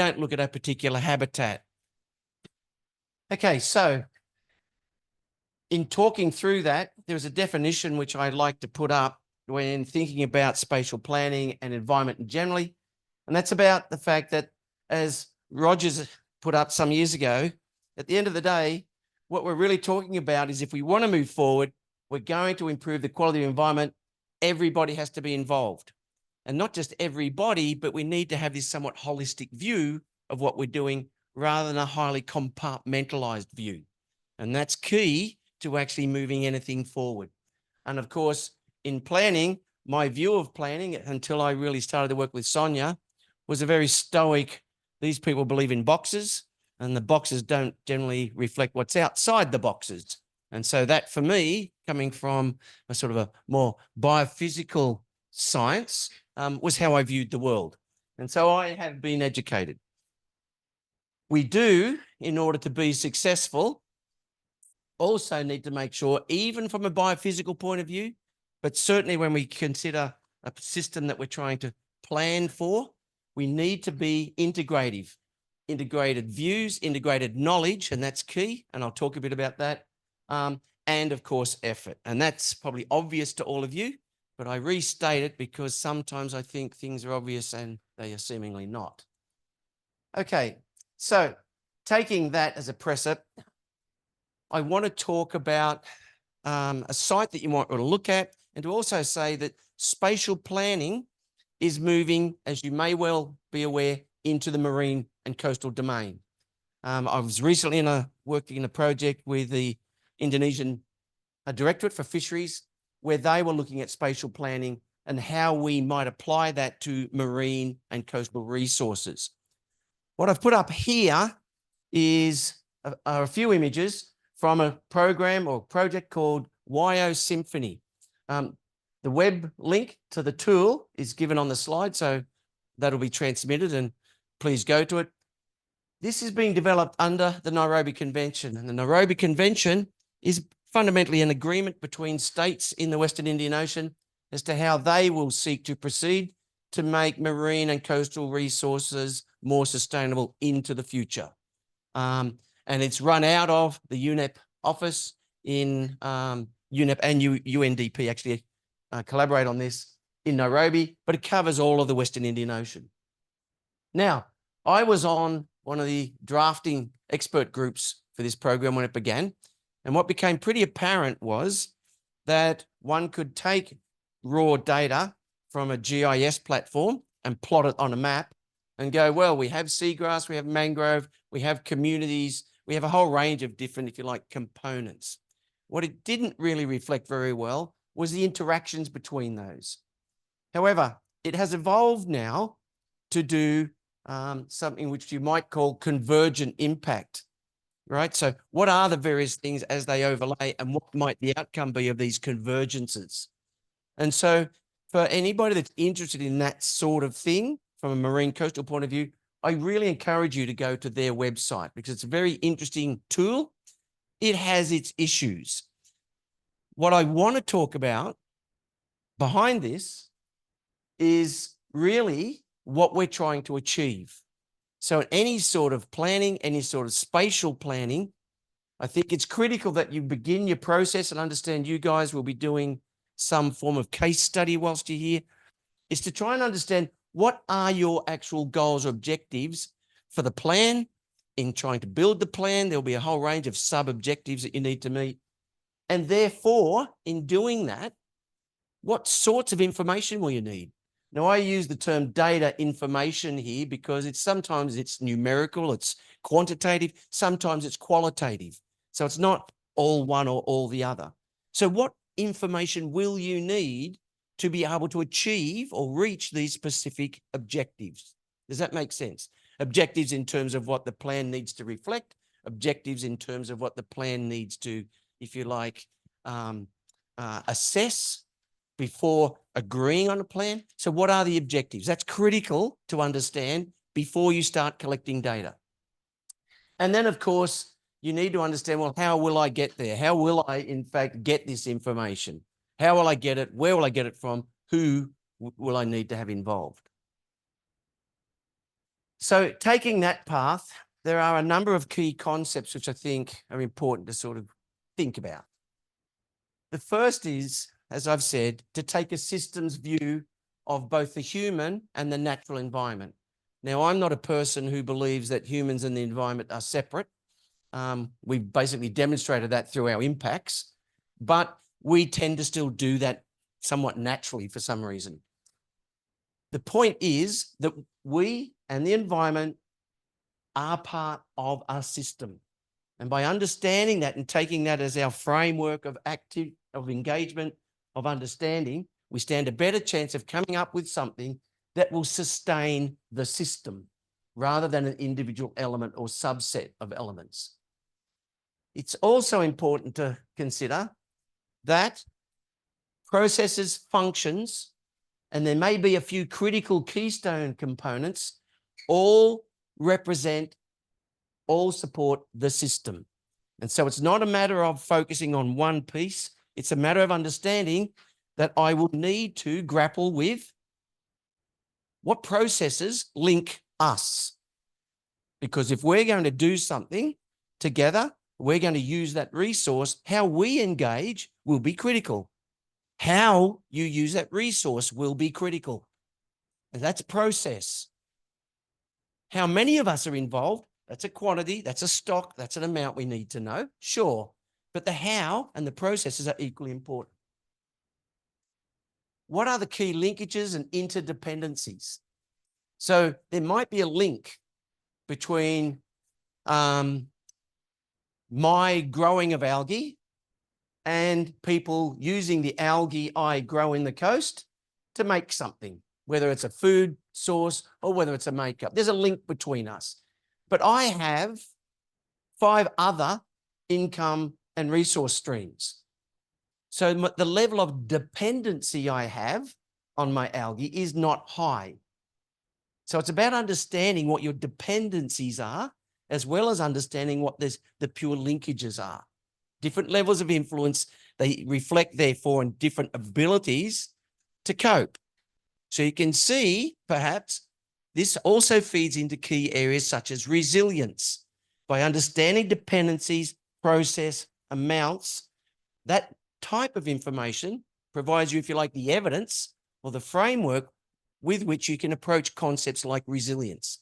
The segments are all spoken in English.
don't look at a particular habitat. Okay, so in talking through that, there's a definition which I like to put up when thinking about spatial planning and environment generally. And that's about the fact that, as Rogers put up some years ago, at the end of the day, what we're really talking about is if we want to move forward, we're going to improve the quality of the environment, everybody has to be involved. And not just everybody, but we need to have this somewhat holistic view of what we're doing rather than a highly compartmentalized view. And that's key to actually moving anything forward. And of course, in planning, my view of planning until I really started to work with Sonia was a very stoic, these people believe in boxes, and the boxes don't generally reflect what's outside the boxes. And so that, for me, coming from a sort of a more biophysical science, was how I viewed the world. And so I have been educated. We do, in order to be successful, also need to make sure, even from a biophysical point of view, but certainly when we consider a system that we're trying to plan for, we need to be integrative. Integrated views, integrated knowledge, and that's key. And I'll talk a bit about that. And of course, effort. And that's probably obvious to all of you, but I restate it because sometimes I think things are obvious and they are seemingly not. Okay, so taking that as a precedent, I want to talk about a site that you might want to look at, and to also say that spatial planning is moving, as you may well be aware, into the marine and coastal domain. I was recently working in a project with the Indonesian Directorate for Fisheries, where they were looking at spatial planning and how we might apply that to marine and coastal resources. What I've put up here are a few images from a program or project called YO Symphony. The web link to the tool is given on the slide, so that'll be transmitted, and please go to it. This is being developed under the Nairobi Convention, and the Nairobi Convention is fundamentally an agreement between states in the Western Indian Ocean as to how they will seek to proceed to make marine and coastal resources more sustainable into the future. And it's run out of the UNEP office in UNEP and UNDP actually collaborate on this in Nairobi, but it covers all of the Western Indian Ocean. Now, I was on one of the drafting expert groups for this program when it began, and what became pretty apparent was that one could take raw data from a GIS platform and plot it on a map and go, well, we have seagrass, we have mangrove, we have communities, we have a whole range of different, if you like, components. What it didn't really reflect very well was the interactions between those. However, it has evolved now to do something which you might call convergent impact, right? So what are the various things as they overlay, and what might the outcome be of these convergences? And so for anybody that's interested in that sort of thing from a marine coastal point of view, I really encourage you to go to their website because it's a very interesting tool. It has its issues. What I want to talk about behind this is really what we're trying to achieve. So any sort of planning, any sort of spatial planning, I think it's critical that you begin your process, and understand you guys will be doing some form of case study whilst you're here, is to try and understand what are your actual goals or objectives for the plan. In trying to build the plan, there'll be a whole range of sub-objectives that you need to meet. And therefore, in doing that, what sorts of information will you need? Now, I use the term data information here because sometimes it's numerical, it's quantitative, sometimes it's qualitative. So it's not all one or all the other. So what information will you need to be able to achieve or reach these specific objectives? Does that make sense? Objectives in terms of what the plan needs to reflect, objectives in terms of what the plan needs to, if you like, assess before agreeing on a plan. So what are the objectives? That's critical to understand before you start collecting data. And then, of course, you need to understand, well, how will I get there? How will I, in fact, get this information? How will I get it? Where will I get it from? Who will I need to have involved? So taking that path, there are a number of key concepts which I think are important to sort of think about. The first is, as I've said, to take a systems view of both the human and the natural environment. Now, I'm not a person who believes that humans and the environment are separate. We've basically demonstrated that through our impacts, but we tend to still do that somewhat naturally for some reason. The point is that we and the environment are part of our system. And by understanding that and taking that as our framework of engagement, of understanding, we stand a better chance of coming up with something that will sustain the system rather than an individual element or subset of elements. It's also important to consider that processes, functions, and there may be a few critical keystone components, all support the system. And so it's not a matter of focusing on one piece. It's a matter of understanding that I will need to grapple with what processes link us. Because if we're going to do something together, we're going to use that resource. How we engage will be critical. How you use that resource will be critical. And that's a process. How many of us are involved? That's a quantity, that's a stock, that's an amount we need to know, sure. But the how and the processes are equally important. What are the key linkages and interdependencies? So there might be a link between my growing of algae and people using the algae I grow in the coast to make something, whether it's a food source or whether it's a makeup. There's a link between us. But I have 5 other income and resource streams. So the level of dependency I have on my algae is not high. So it's about understanding what your dependencies are, as well as understanding what the pure linkages are. Different levels of influence, they reflect therefore in different abilities to cope. So you can see, perhaps, this also feeds into key areas such as resilience. By understanding dependencies, process, amounts, that type of information provides you, if you like, the evidence or the framework with which you can approach concepts like resilience.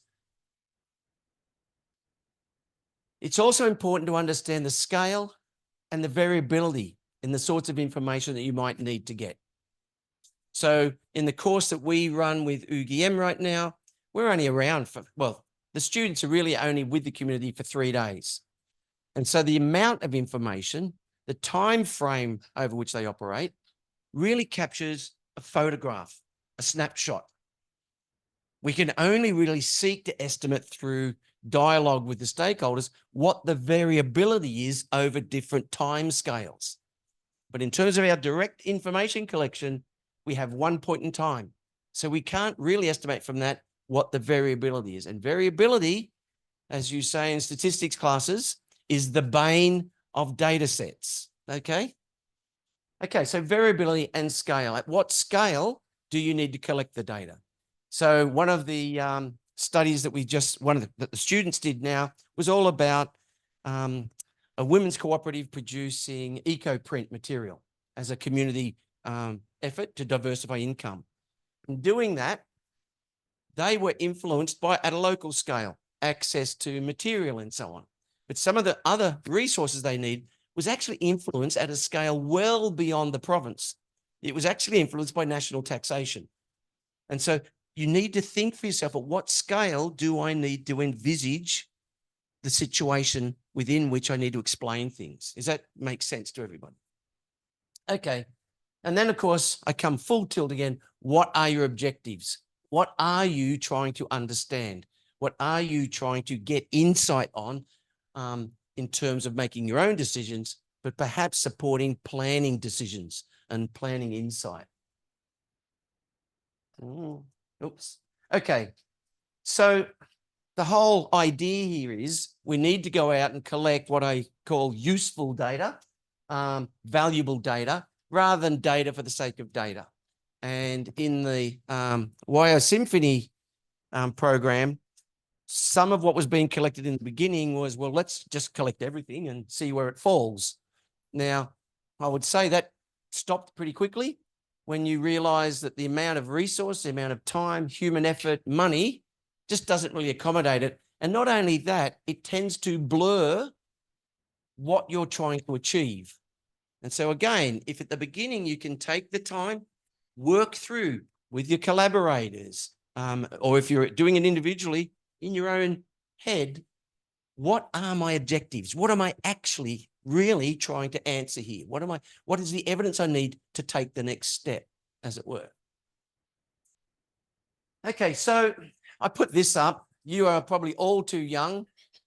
It's also important to understand the scale and the variability in the sorts of information that you might need to get. So in the course that we run with UGM right now, we're only around for, well, the students are really only with the community for 3 days. And so the amount of information, the time frame over which they operate, really captures a photograph, a snapshot. We can only really seek to estimate through dialogue with the stakeholders what the variability is over different time scales. But in terms of our direct information collection, we have one point in time. So we can't really estimate from that what the variability is. And variability, as you say in statistics classes, is the bane of data sets. Okay? Okay, so variability and scale. At what scale do you need to collect the data? So one of the studies that that the students did now was all about a women's cooperative producing eco-print material as a community effort to diversify income. In doing that, they were influenced by, at a local scale, access to material and so on. But some of the other resources they need was actually influenced at a scale well beyond the province. It was actually influenced by national taxation. And so you need to think for yourself, at what scale do I need to envisage the situation within which I need to explain things? Does that make sense to everybody? Okay. And then, of course, I come full tilt again. What are your objectives? What are you trying to understand? What are you trying to get insight on in terms of making your own decisions, but perhaps supporting planning decisions and planning insight? Oops. Okay. So the whole idea here is we need to go out and collect what I call useful data, valuable data, rather than data for the sake of data. And in the YO Symphony program, some of what was being collected in the beginning was, well, let's just collect everything and see where it falls. Now, I would say that stopped pretty quickly when you realize that the amount of resource, the amount of time, human effort, money just doesn't really accommodate it. And not only that, it tends to blur what you're trying to achieve. And so again, if at the beginning you can take the time, work through with your collaborators, or if you're doing it individually in your own head, what are my objectives? What am I actually really trying to answer here? What is the evidence I need to take the next step, as it were? Okay, so I put this up. You are probably all too young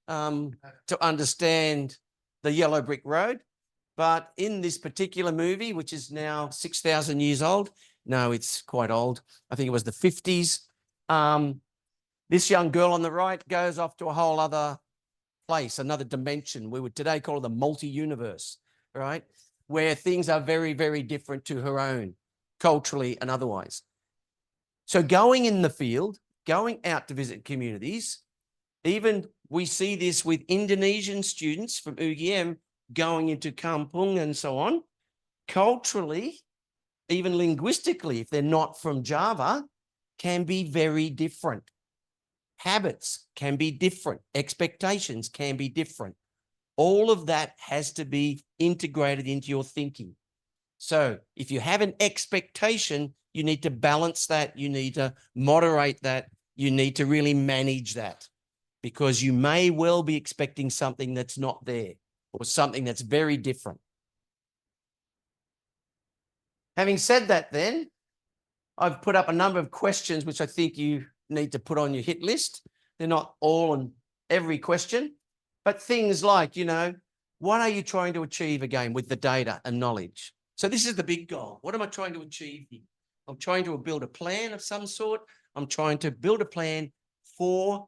to understand the Yellow Brick Road. But in this particular movie, which is now 6,000 years old, no, it's quite old. I think it was the 50s. This young girl on the right goes off to a whole other place, another dimension. We would today call it the multi-universe, right? Where things are very, very different to her own, culturally and otherwise. So going in the field, going out to visit communities, even we see this with Indonesian students from UGM going into Kampung and so on. Culturally, even linguistically, if they're not from Java, can be very different. Habits can be different. Expectations can be different. All of that has to be integrated into your thinking. So if you have an expectation, you need to balance that. You need to moderate that. You need to really manage that, because you may well be expecting something that's not there or something that's very different. Having said that, then, I've put up a number of questions which I think you need to put on your hit list. They're not all on every question, but things like, what are you trying to achieve again with the data and knowledge? So this is the big goal. What am I trying to achieve here? I'm trying to build a plan of some sort. I'm trying to build a plan for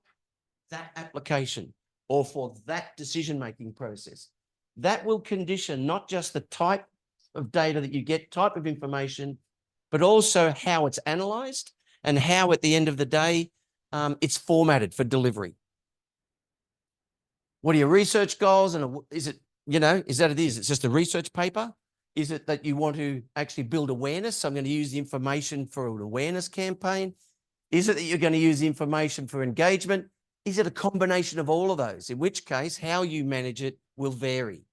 that application or for that decision-making process. That will condition not just the type of data that you get, type of information, but also how it's analyzed and how at the end of the day, it's formatted for delivery. What are your research goals? And is it, is that it is? It's just a research paper? Is it that you want to actually build awareness? So I'm going to use the information for an awareness campaign. Is it that you're going to use the information for engagement? Is it a combination of all of those? In which case, how you manage it will vary.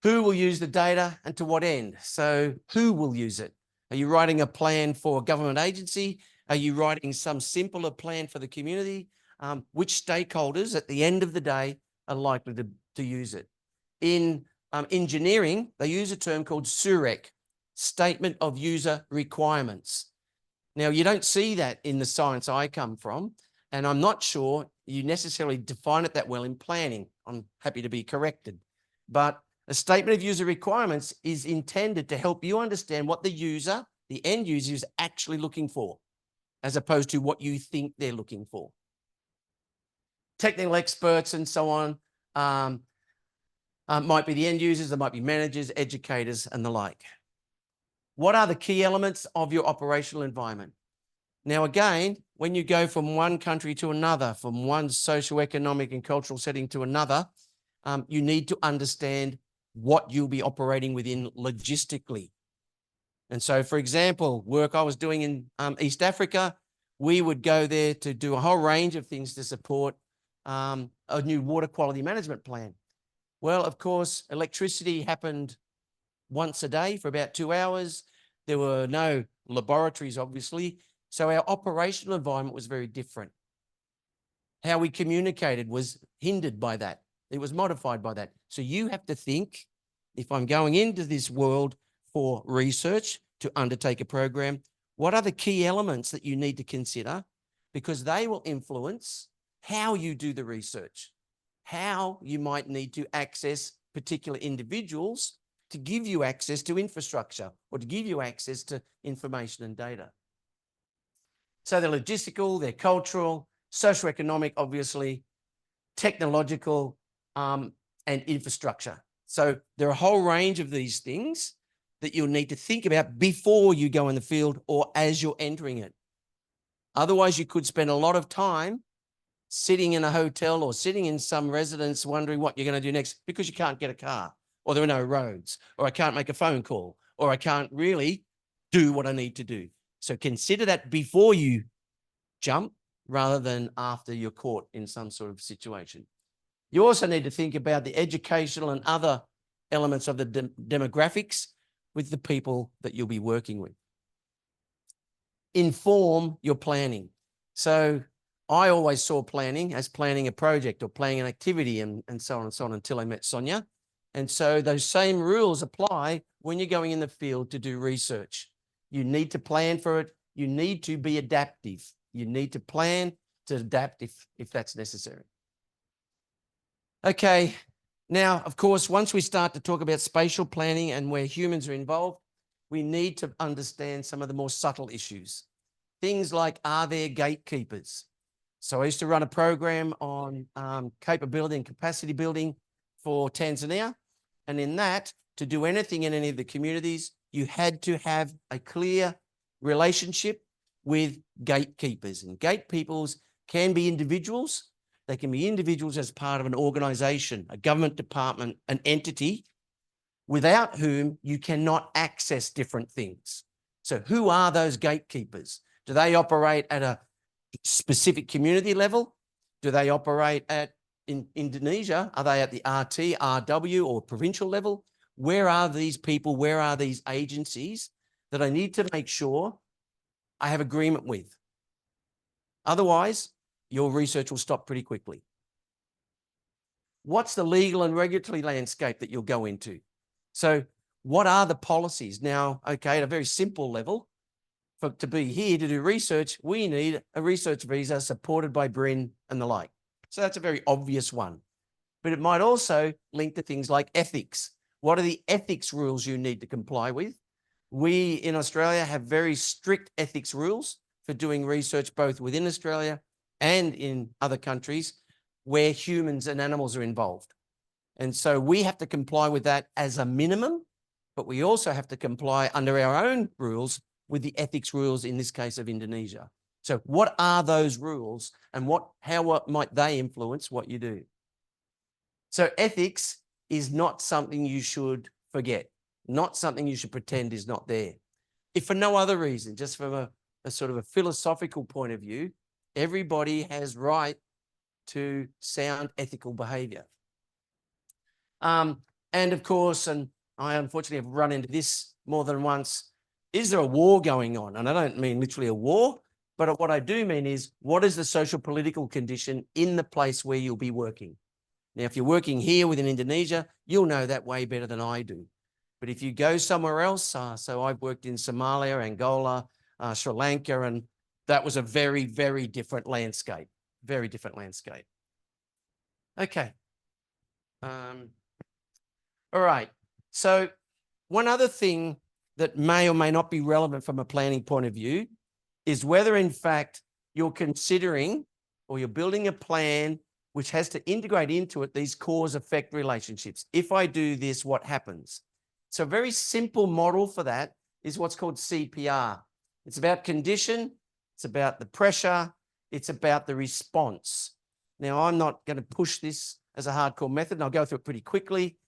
Who will use the data and to what end? So who will use it? Are you writing a plan for a government agency? Are you writing some simpler plan for the community? Which stakeholders at the end of the day are likely to use it? In engineering, they use a term called SUREC, Statement of User Requirements. Now, you don't see that in the science I come from, and I'm not sure you necessarily define it that well in planning. I'm happy to be corrected. But a statement of user requirements is intended to help you understand what the user, the end user, is actually looking for, as opposed to what you think they're looking for. Technical experts and so on might be the end users, there might be managers, educators, and the like. What are the key elements of your operational environment? Now, again, when you go from one country to another, from one socioeconomic and cultural setting to another, you need to understand what you'll be operating within logistically. And so, for example, work I was doing in East Africa, we would go there to do a whole range of things to support a new water quality management plan. Well, of course, electricity happened once a day for about 2 hours. There were no laboratories, obviously. So our operational environment was very different. How we communicated was hindered by that. It was modified by that. So you have to think, if I'm going into this world for research to undertake a program, what are the key elements that you need to consider? Because they will influence how you do the research, how you might need to access particular individuals to give you access to infrastructure or to give you access to information and data. So they're logistical, they're cultural, socioeconomic, obviously, technological, and infrastructure. So there are a whole range of these things that you'll need to think about before you go in the field or as you're entering it. Otherwise, you could spend a lot of time sitting in a hotel or sitting in some residence wondering what you're going to do next because you can't get a car, or there are no roads, or I can't make a phone call, or I can't really do what I need to do. So consider that before you jump rather than after you're caught in some sort of situation. You also need to think about the educational and other elements of the demographics with the people that you'll be working with. Inform your planning. So I always saw planning as planning a project or planning an activity and so on and so on until I met Sonia. And so those same rules apply when you're going in the field to do research. You need to plan for it. You need to be adaptive. You need to plan to adapt if that's necessary. Okay, now, of course, once we start to talk about spatial planning and where humans are involved, we need to understand some of the more subtle issues. Things like, are there gatekeepers? So I used to run a program on capability and capacity building for Tanzania. And in that, to do anything in any of the communities, you had to have a clear relationship with gatekeepers. And gatekeepers can be individuals. They can be individuals as part of an organization, a government department, an entity, without whom you cannot access different things. So who are those gatekeepers? Do they operate at a specific community level? Do they operate in Indonesia? Are they at the RT, RW, or provincial level? Where are these people? Where are these agencies that I need to make sure I have agreement with? Otherwise, your research will stop pretty quickly. What's the legal and regulatory landscape that you'll go into? So what are the policies? Now, okay, at a very simple level, to be here to do research, we need a research visa supported by BRIN and the like. So that's a very obvious one. But it might also link to things like ethics. What are the ethics rules you need to comply with? We in Australia have very strict ethics rules for doing research both within Australia and in other countries where humans and animals are involved. And so we have to comply with that as a minimum, but we also have to comply under our own rules with the ethics rules, in this case of Indonesia. So what are those rules and how might they influence what you do? So ethics is not something you should forget, not something you should pretend is not there. If for no other reason, just from a sort of a philosophical point of view, everybody has right to sound ethical behavior. And of course, and I unfortunately have run into this more than once, is there a war going on? And I don't mean literally a war, but what I do mean is, what is the social political condition in the place where you'll be working? Now, if you're working here within Indonesia, you'll know that way better than I do. But if you go somewhere else, so I've worked in Somalia, Angola, Sri Lanka, and that was a very, very different landscape, very different landscape. Okay. All right. So one other thing that may or may not be relevant from a planning point of view is whether in fact you're considering or you're building a plan which has to integrate into it these cause-effect relationships. If I do this, what happens? So a very simple model for that is what's called CPR. It's about condition, it's about the pressure, it's about the response. Now, I'm not going to push this as a hardcore method, and I'll go through it pretty quickly,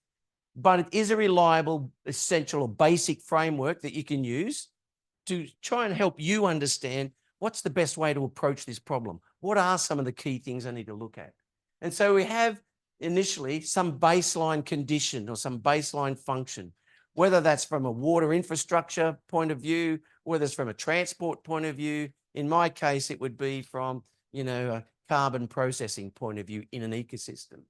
but it is a reliable, essential, or basic framework that you can use to try and help you understand what's the best way to approach this problem. What are some of the key things I need to look at? And so we have initially some baseline condition or some baseline function, whether that's from a water infrastructure point of view, whether it's from a transport point of view. In my case, it would be from, a carbon processing point of view in an ecosystem.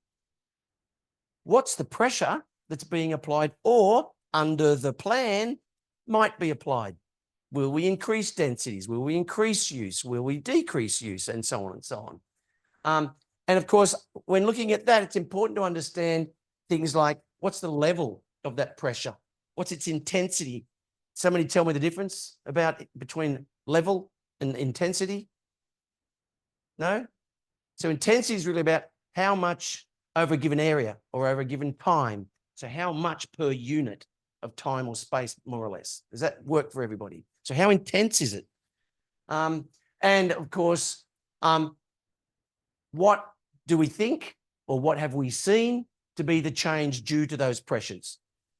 What's the pressure that's being applied or under the plan might be applied? Will we increase densities? Will we increase use? Will we decrease use? And so on and so on. And of course, when looking at that, it's important to understand things like, what's the level of that pressure? What's its intensity? Somebody tell me the difference between level and intensity? No? So intensity is really about how much over a given area or over a given time. So how much per unit of time or space, more or less? Does that work for everybody? So how intense is it? And of course, what do we think, or what have we seen to be the change due to those pressures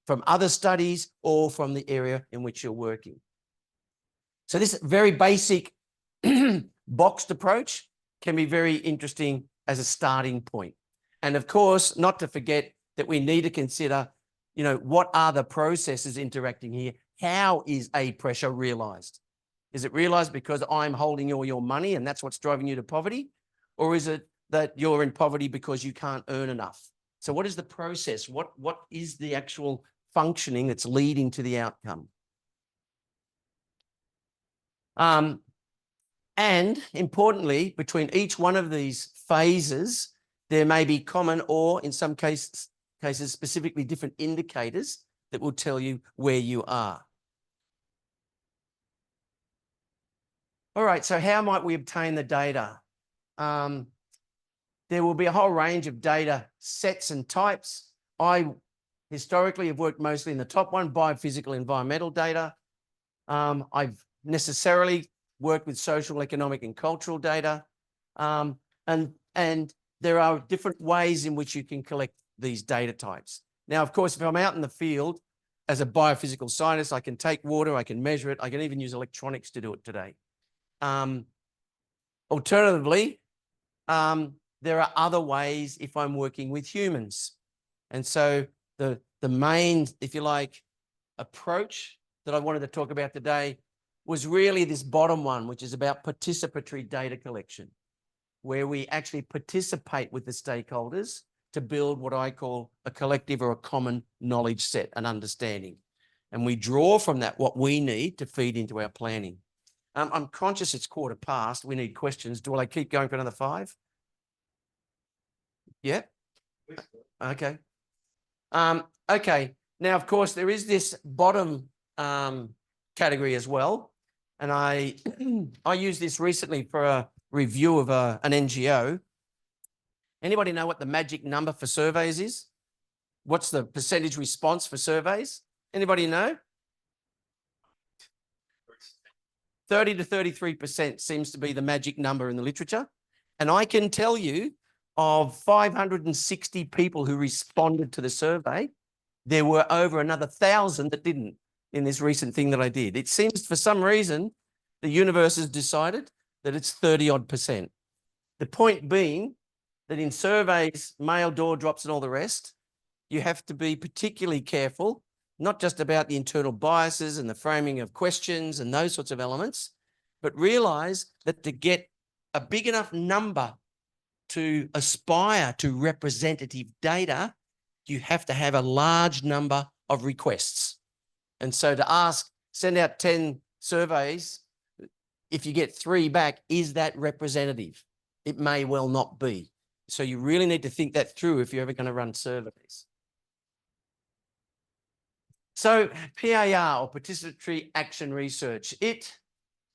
from other studies or from the area in which you're working? So this very basic boxed approach can be very interesting as a starting point. And of course, not to forget that we need to consider, what are the processes interacting here? How is a pressure realized? Is it realized because I'm holding all your money and that's what's driving you to poverty? Or is it that you're in poverty because you can't earn enough? So what is the process? What is the actual functioning that's leading to the outcome? And importantly, between each one of these phases, there may be common or in some cases specifically different indicators that will tell you where you are. All right, so how might we obtain the data? There will be a whole range of data sets and types. I historically have worked mostly in the top one, biophysical environmental data. I've necessarily worked with social, economic, and cultural data. And there are different ways in which you can collect these data types. Now, of course, if I'm out in the field as a biophysical scientist, I can take water, I can measure it, I can even use electronics to do it today. Alternatively, there are other ways if I'm working with humans. And so the main, if you like, approach that I wanted to talk about today was really this bottom one, which is about participatory data collection, where we actually participate with the stakeholders to build what I call a collective or a common knowledge set and understanding. And we draw from that what we need to feed into our planning. I'm conscious it's 15:15. We need questions. Do I keep going for another 5? Yeah. Okay. Okay. Now, of course, there is this bottom category as well. And I used this recently for a review of an NGO. Anybody know what the magic number for surveys is? What's the percentage response for surveys? Anybody know? 30 to 33% seems to be the magic number in the literature. And I can tell you of 560 people who responded to the survey, there were over another 1,000 that didn't in this recent thing that I did. It seems for some reason, the universe has decided that it's 30-odd%. The point being that in surveys, mail door drops and all the rest, you have to be particularly careful, not just about the internal biases and the framing of questions and those sorts of elements, but realize that to get a big enough number to aspire to representative data, you have to have a large number of requests. And so to send out 10 surveys, if you get 3 back, is that representative? It may well not be. So you really need to think that through if you're ever going to run surveys. So PAR, or participatory action research, it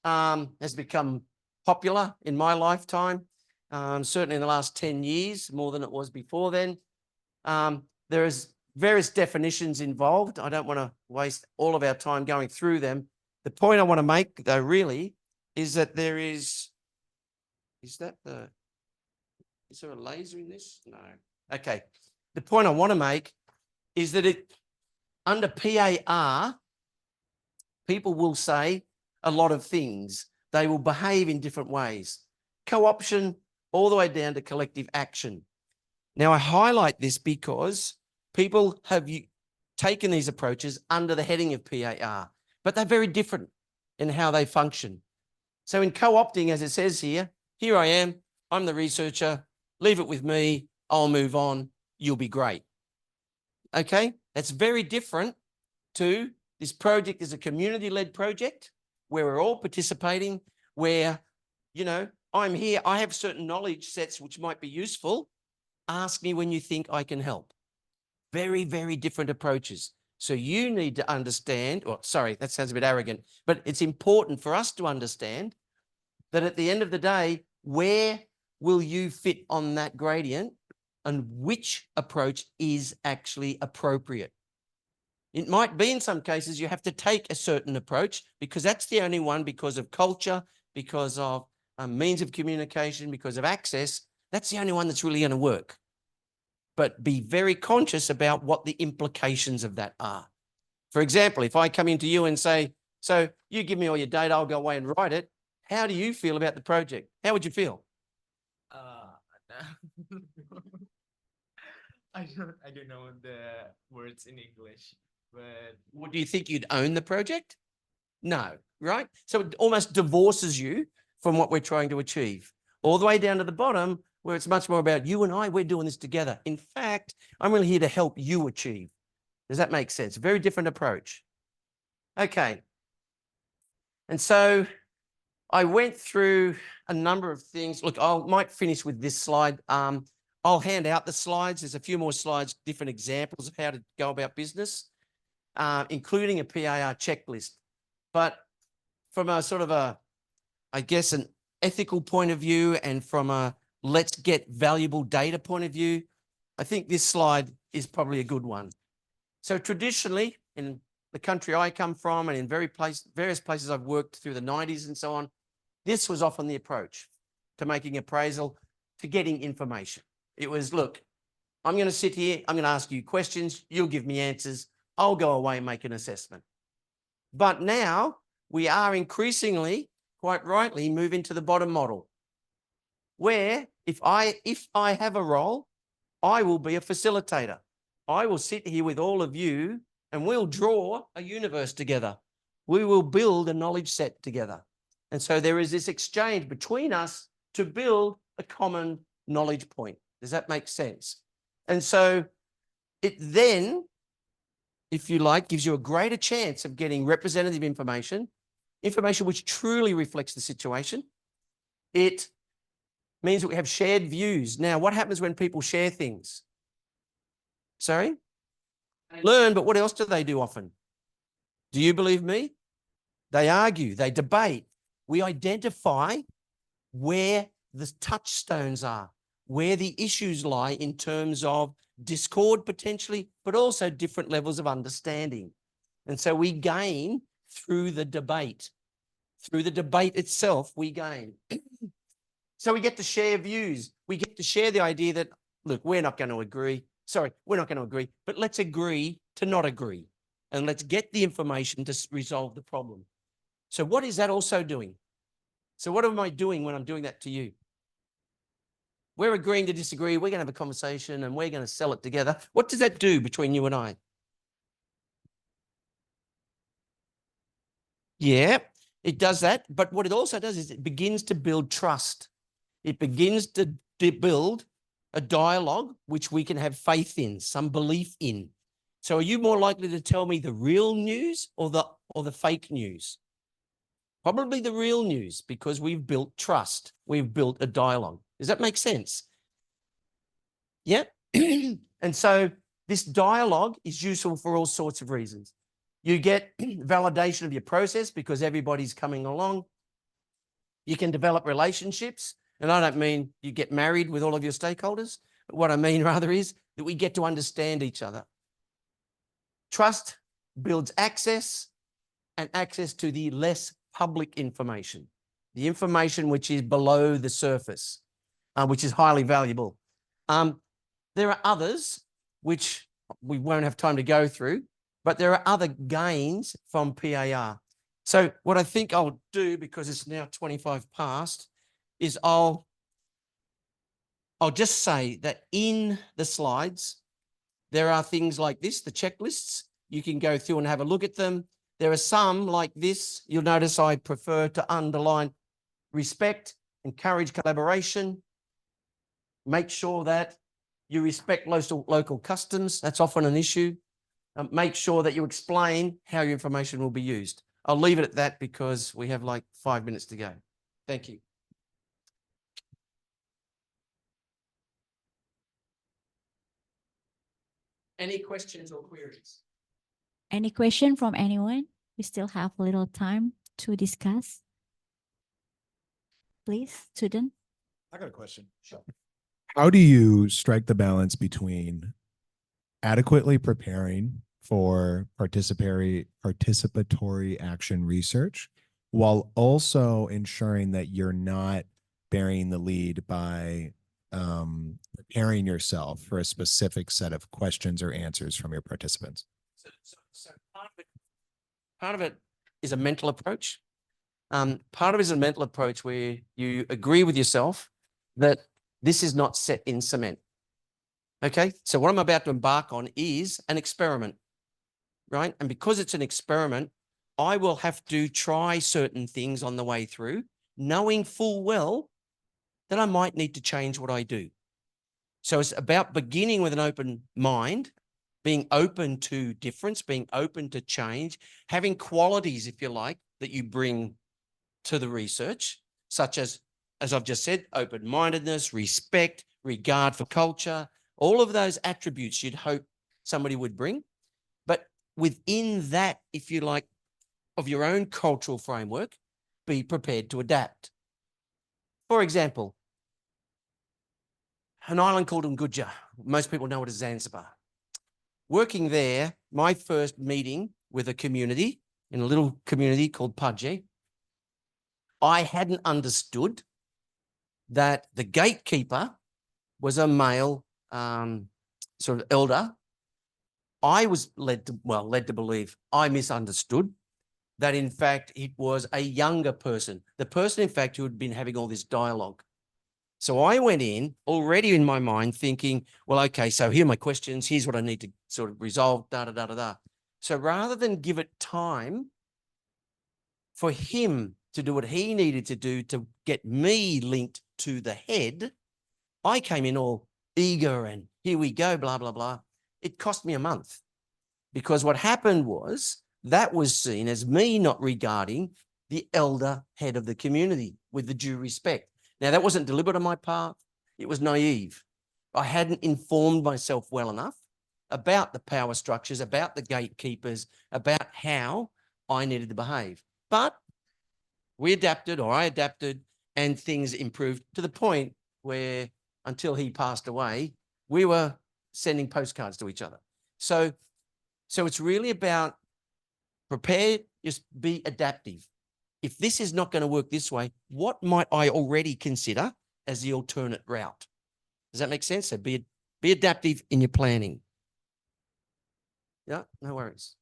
has become popular in my lifetime, certainly in the last 10 years, more than it was before then. There is various definitions involved. I don't want to waste all of our time going through them. The point I want to make, though, really, is that there is there a laser in this? No. Okay. The point I want to make is that under PAR, people will say a lot of things. They will behave in different ways. Co-option all the way down to collective action. Now, I highlight this because people have taken these approaches under the heading of PAR, but they're very different in how they function. So in co-opting, as it says here I am, I'm the researcher, leave it with me, I'll move on, you'll be great. Okay, that's very different to this project is a community-led project where we're all participating, where, I'm here, I have certain knowledge sets which might be useful. Ask me when you think I can help. Very, very different approaches. So you need to understand, that sounds a bit arrogant, but it's important for us to understand that at the end of the day, where will you fit on that gradient and which approach is actually appropriate? It might be in some cases you have to take a certain approach because that's the only one because of culture, because of means of communication, because of access, that's the only one that's really going to work. But be very conscious about what the implications of that are. For example, if I come into you and say, so you give me all your data, I'll go away and write it. How do you feel about the project? How would you feel? I don't know the words in English, but Well, do you think you'd own the project? No, right? So it almost divorces you from what we're trying to achieve. All the way down to the bottom, where it's much more about you and I, we're doing this together. In fact, I'm really here to help you achieve. Does that make sense? Very different approach. Okay. And so I went through a number of things. Look, I might finish with this slide. I'll hand out the slides. There's a few more slides, different examples of how to go about business, including a PAR checklist. But from a sort of I guess, an ethical point of view and from a let's get valuable data point of view, I think this slide is probably a good one. So traditionally, in the country I come from and in various places I've worked through the 90s and so on, this was often the approach to making appraisal, to getting information. It was, look, I'm going to sit here, I'm going to ask you questions, you'll give me answers, I'll go away and make an assessment. But now we are increasingly, quite rightly, moving to the bottom model, where if I have a role, I will be a facilitator. I will sit here with all of you and we'll draw a universe together. We will build a knowledge set together. And so there is this exchange between us to build a common knowledge point. Does that make sense? And so it then, if you like, gives you a greater chance of getting representative information which truly reflects the situation. It means that we have shared views. Now, what happens when people share things? Sorry? They learn, but what else do they do often? Do you believe me? They argue, they debate. We identify where the touchstones are, where the issues lie in terms of discord potentially, but also different levels of understanding. And so we gain through the debate. Through the debate itself, we gain. So we get to share views. We get to share the idea that, look, we're not going to agree. Sorry, we're not going to agree, but let's agree to not agree. And let's get the information to resolve the problem. So what is that also doing? So what am I doing when I'm doing that to you? We're agreeing to disagree. We're going to have a conversation and we're going to sell it together. What does that do between you and I? Yeah, it does that. But what it also does is it begins to build trust. It begins to build a dialogue which we can have faith in, some belief in. So are you more likely to tell me the real news or the fake news? Probably the real news, because we've built trust. We've built a dialogue. Does that make sense? Yeah. And so this dialogue is useful for all sorts of reasons. You get validation of your process because everybody's coming along. You can develop relationships. And I don't mean you get married with all of your stakeholders. What I mean rather is that we get to understand each other. Trust builds access, and access to the less public information, the information which is below the surface, which is highly valuable. There are others which we won't have time to go through, but there are other gains from PAR. So what I think I'll do, because it's now 25 past, is I'll just say that in the slides, there are things like this, the checklists. You can go through and have a look at them. There are some like this. You'll notice I prefer to underline respect, encourage collaboration, make sure that you respect local customs. That's often an issue. Make sure that you explain how your information will be used. I'll leave it at that because we have like 5 minutes to go. Thank you. Any questions or queries? Any question from anyone? We still have a little time to discuss. Please, student. I got a question. Sure. How do you strike the balance between adequately preparing for participatory action research while also ensuring that you're not burying the lead by preparing yourself for a specific set of questions or answers from your participants? So part of it is a mental approach. Part of it is a mental approach where you agree with yourself that this is not set in cement. Okay, so what I'm about to embark on is an experiment, right? And because it's an experiment, I will have to try certain things on the way through, knowing full well that I might need to change what I do. So it's about beginning with an open mind, being open to difference, being open to change, having qualities, if you like, that you bring to the research, such as I've just said, open-mindedness, respect, regard for culture, all of those attributes you'd hope somebody would bring. But within that, if you like, of your own cultural framework, be prepared to adapt. For example, an island called Nguja. Most people know it as Zanzibar. Working there, my first meeting with a community in a little community called Paje, I hadn't understood that the gatekeeper was a male sort of elder. I was led to believe, I misunderstood that in fact it was a younger person, the person in fact who had been having all this dialogue. So I went in already in my mind thinking, well, okay, so here are my questions. Here's what I need to sort of resolve, da, da, da, da, da. So rather than give it time for him to do what he needed to do to get me linked to the head, I came in all eager and here we go, blah, blah, blah. It cost me a month because what happened was that was seen as me not regarding the elder head of the community with the due respect. Now, that wasn't deliberate on my part. It was naive. I hadn't informed myself well enough about the power structures, about the gatekeepers, about how I needed to behave. But we adapted, or I adapted, and things improved to the point where until he passed away, we were sending postcards to each other. So it's really about prepare, just be adaptive. If this is not going to work this way, what might I already consider as the alternate route? Does that make sense? So be adaptive in your planning. Yeah, no worries.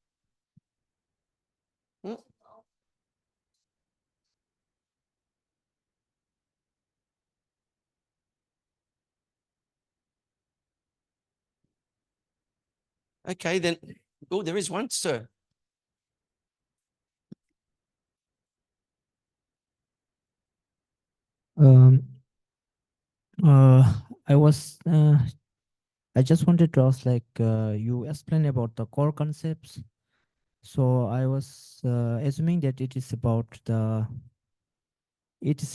Okay, then. Oh, there is one, sir. Um, I was I just wanted to ask, like, you explained about the core concepts. So I was assuming that it is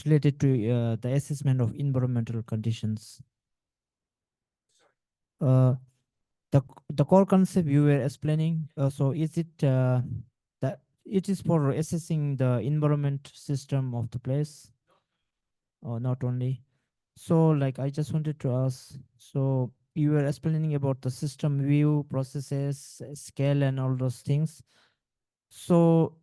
related to the assessment of environmental conditions. Uh, the core concept you were explaining. So is it that it is for assessing the environment system of the place, or not only? So, like, I just wanted to ask, so you were explaining about the system view, processes, scale, and all those things. So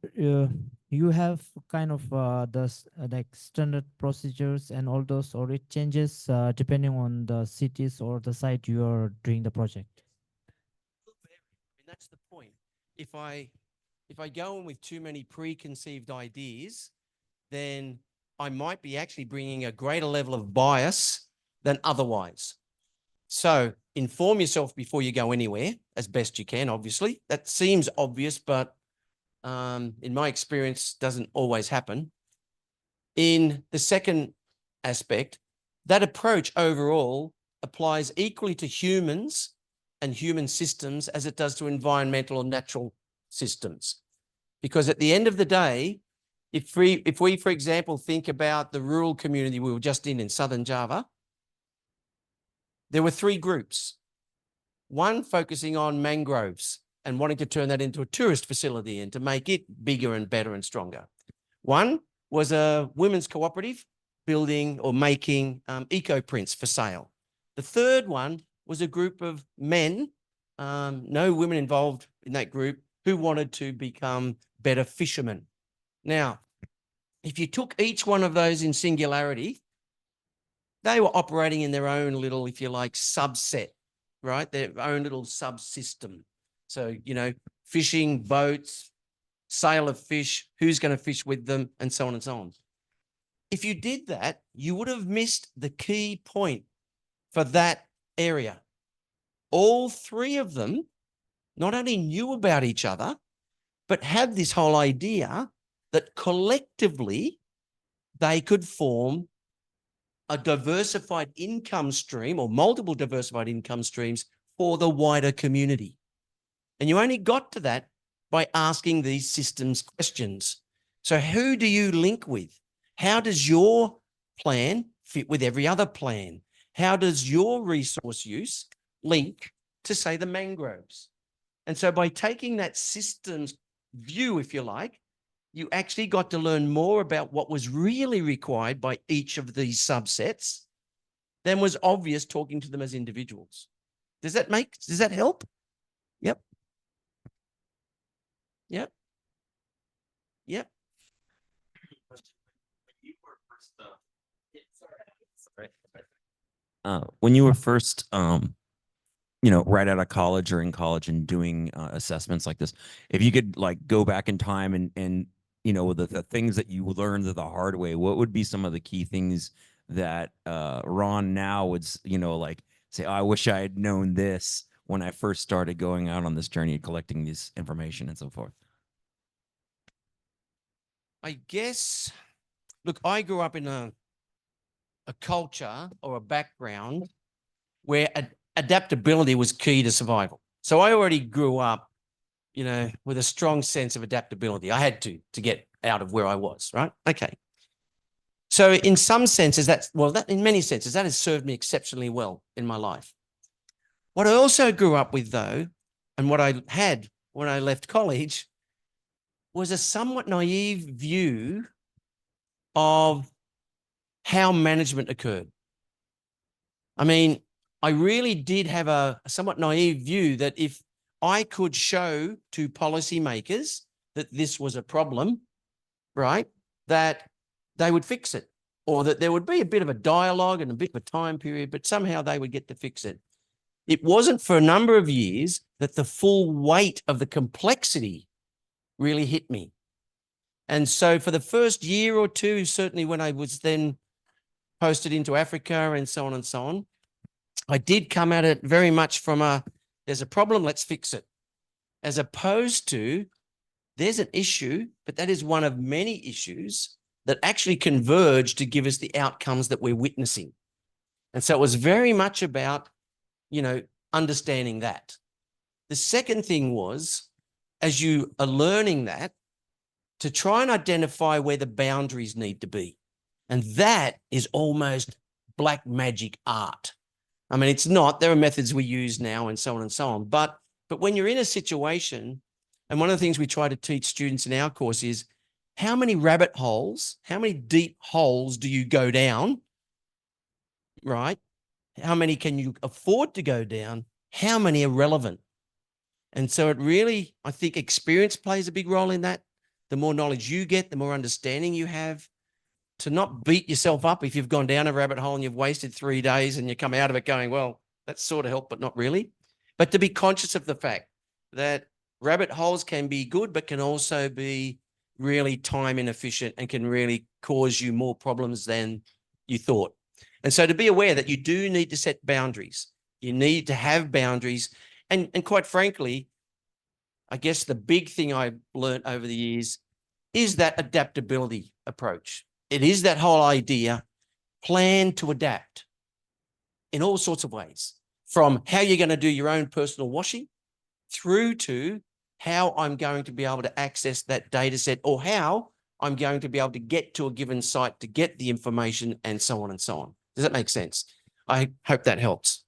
you have kind of like standard procedures and all those, or it changes depending on the cities or the site you are doing the project? And that's the point. If I go in with too many preconceived ideas, then I might be actually bringing a greater level of bias than otherwise. So inform yourself before you go anywhere as best you can, obviously. That seems obvious, but in my experience, doesn't always happen. In the second aspect, that approach overall applies equally to humans and human systems as it does to environmental or natural systems. Because at the end of the day, if we, for example, think about the rural community we were just in Southern Java, there were three groups. One focusing on mangroves and wanting to turn that into a tourist facility and to make it bigger and better and stronger. One was a women's cooperative building or making eco prints for sale. The third one was a group of men, no women involved in that group, who wanted to become better fishermen. Now, if you took each one of those in singularity, they were operating in their own little, if you like, subset, right? Their own little subsystem. So, you know, fishing, boats, sale of fish, who's going to fish with them, and so on and so on. If you did that, you would have missed the key point for that area. All three of them not only knew about each other, but had this whole idea that collectively they could form a diversified income stream or multiple diversified income streams for the wider community. And you only got to that by asking these systems questions. So who do you link with? How does your plan fit with every other plan? How does your resource use link to, say, the mangroves? And so by taking that systems view, if you like, you actually got to learn more about what was really required by each of these subsets than was obvious talking to them as individuals. Does that help? Yep. Yep. Yep. When you were first, right out of college or in college and doing assessments like this, if you could like go back in time and the things that you learned the hard way, what would be some of the key things that Ron now would, like say, oh, I wish I had known this when I first started going out on this journey of collecting this information and so forth? I guess, look, I grew up in a culture or a background where adaptability was key to survival. So I already grew up, with a strong sense of adaptability. I had to get out of where I was, right? Okay. So in some senses, in many senses, that has served me exceptionally well in my life. What I also grew up with, though, and what I had when I left college was a somewhat naive view of how management occurred. I mean, I really did have a somewhat naive view that if I could show to policymakers that this was a problem, right, that they would fix it, or that there would be a bit of a dialogue and a bit of a time period, but somehow they would get to fix it. It wasn't for a number of years that the full weight of the complexity really hit me. And so for the first year or two, certainly when I was then posted into Africa and so on, I did come at it very much from there's a problem, let's fix it, as opposed to there's an issue, but that is one of many issues that actually converge to give us the outcomes that we're witnessing. And so it was very much about, understanding that. The second thing was, as you are learning that, to try and identify where the boundaries need to be. And that is almost black magic art. I mean, it's not, there are methods we use now and so on. But when you're in a situation, and one of the things we try to teach students in our course is how many rabbit holes, how many deep holes do you go down, right? How many can you afford to go down? How many are relevant? And so it really, I think experience plays a big role in that. The more knowledge you get, the more understanding you have. To not beat yourself up if you've gone down a rabbit hole and you've wasted 3 days and you come out of it going, well, that sort of helped, but not really. But to be conscious of the fact that rabbit holes can be good, but can also be really time inefficient and can really cause you more problems than you thought. And so to be aware that you do need to set boundaries. You need to have boundaries. And quite frankly, I guess the big thing I've learned over the years is that adaptability approach. It is that whole idea, plan to adapt in all sorts of ways, from how you're going to do your own personal washing through to how I'm going to be able to access that data set, or how I'm going to be able to get to a given site to get the information, and so on and so on. Does that make sense? I hope that helps.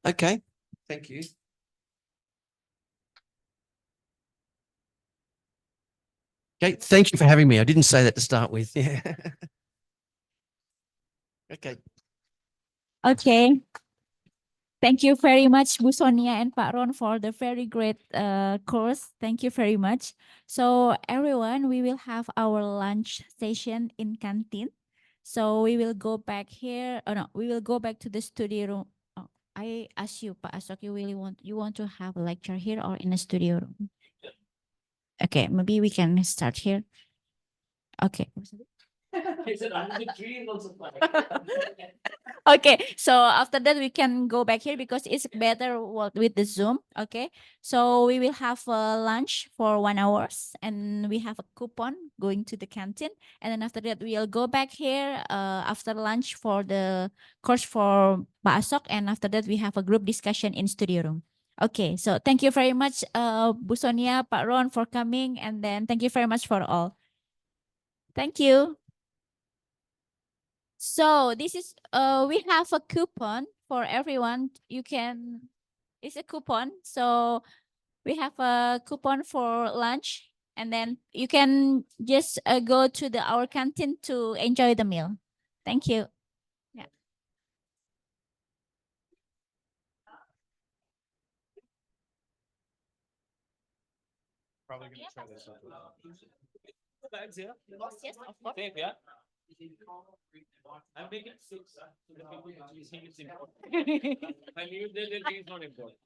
Okay, thank you. Okay, thank you for having me. I didn't say that to start with. Yeah. Okay. Okay. Thank you very much, Bu Sonia and Pak Ron, for the very great course. Thank you very much. So everyone, we will have our lunch session in canteen. So we will go back here. Oh no, we will go back to the studio room. Oh, I ask you, Pak Asok, you want to have a lecture here or in a studio room? Okay, maybe we can start here. Okay. Okay, so after that we can go back here because it's better with the Zoom. Okay, so we will have a lunch for 1 hour and we have a coupon going to the canteen, and then after that we'll go back here after lunch for the course for Pak Asok, and after that we have a group discussion in studio room. Okay, so thank you very much, Bu Sonia, Pak Ron, for coming, and then thank you very much for all. Thank you. So this is we have a coupon for everyone. It's a coupon. So we have a coupon for lunch, and then you can just go to our canteen to enjoy the meal. Thank you. Yeah. Probably gonna try this out. Yes, of course. I'm making six. So the people who think it's important. I knew that the thing is not important.